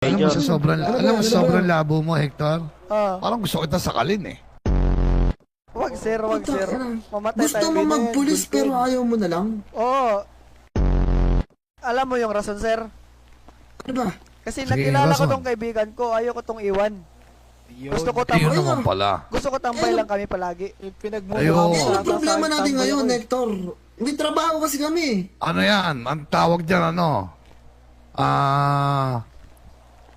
Alam mo sa sobrang labo mo, Hector? Parang gusto kita sakalin eh. Wag sir. Mamatay Gusto tayo. mo magpulis pero ayaw mo na lang? Oo. Alam mo yung rason, sir? Ano ba? Kasi Sige, nakilala ko rason. tong kaibigan ko, ayaw ko tong iwan. Gusto ko Ayun tambay. naman pala. Gusto ko tambay lang kami palagi. Ayun. Ano problema natin ngayon, Hector? May trabaho kasi kami. Ano yan? Ang tawag dyan ano?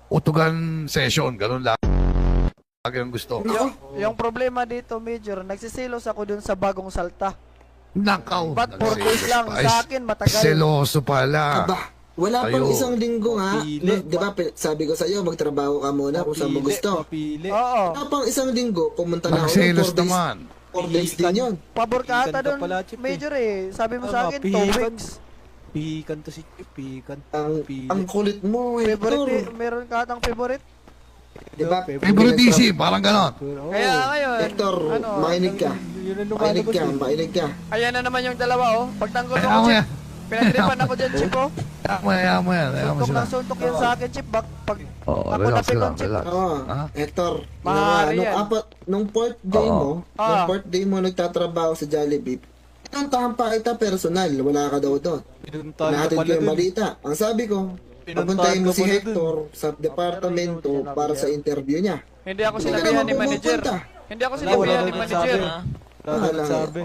Utugan session. Ganun lang. Lagi ang gusto. Yung problema dito, Major, nagsisilos ako dun sa bagong salta. Nakaw. But 4 days lang, sa akin matagal. Seloso pala. Aba, wala pang Ayo. isang linggo nga. No, di ba, sabi ko sa iyo, magtrabaho ka muna kung saan mo gusto. Oo. Wala pang isang linggo, pumunta na ako. Magselos 4 days. naman. 4 days din yun. Pabor ka ata dun, Major eh. Sabi mo sa akin, 2 weeks. Pikan to si Pikan. Ang kulit mo, Hector. Favorite, meron ka atang favorite? Di ba? Favoritism. Parang ganon. Kaya ngayon, Hector, ano, makinig ka. Yun ang Makinig lumalabas ka, eh. makinig ka. ayan na naman yung dalawa oh. Pagtanggol Ayaw ako, mo Chip. yan. Pinagtripan ako dyan, Chip oh. Ayaw mo yan. Ayaw mo Suntok sila. na suntok yan sa akin, Chip. Pag Oo, ako relax napikon, lang. Chip. Relax. Oo, Ha? Hector. Mahari yan. Nung fourth day Oo. mo, Ah. nung fourth day mo nagtatrabaho sa Jollibee, pinuntahan pa kita personal, wala ka daw doon. Pinuntahan ka Nahatid ko pala yung dun. balita. Ang sabi ko, Pinuntahan papuntahin mo ka si pala Hector sa departamento para sa interview niya. Hindi ako Hindi ka sinabihan naman ni manager. pumupunta. Hindi ako Wala sinabihan ni naman manager. Wala nang sabi.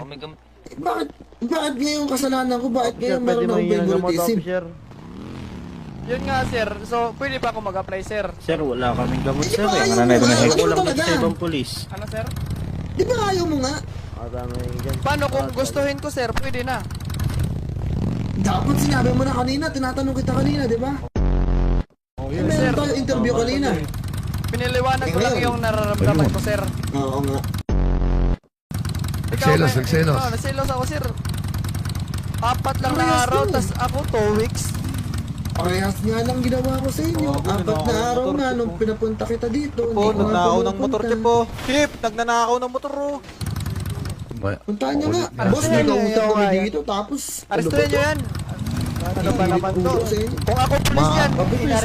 Bakit ngayon kasalanan ko? Bakit ngayon meron akong favoritism? Yun nga, sir. So, pwede ba ako mag-apply, sir? Sir, wala kaming gamot, Di sir. ba Eh. ayaw Mananay mo ko nga? na Ayaw kulang talaga. kasi sa ibang pulis. Ano, sir? Di ba ayaw mo nga? Paano kung gustuhin ko, sir? Pwede na. Dapat sinabi mo na kanina, tinatanong kita kanina, di ba? Eh, meron tayo interview kanina. Piniliwanag ko lang yung nararamdaman ko, sir. Oo nga. Nagselos, nagselos. Oo, nagselos ako, sir. 4 lang na araw, tas ako 2 weeks. Parehas nga lang ginawa ko sa inyo. Oo, 4 na nanakaw araw ng na motor, nung pinapunta kita dito. Po, hindi ko nga nagnakaw ng motor, pumupunta. Chip po. Chip, nagnanakaw ng motor, oh. Puntahan nyo nga. Kulit Boss, niya. may kausap Ayaw, kami ayaw. dito. Tapos, Arrestuhin nyo yan. Ano ba naman to? Ulo sa inyo. Kung ako pulis yan, Mabilis.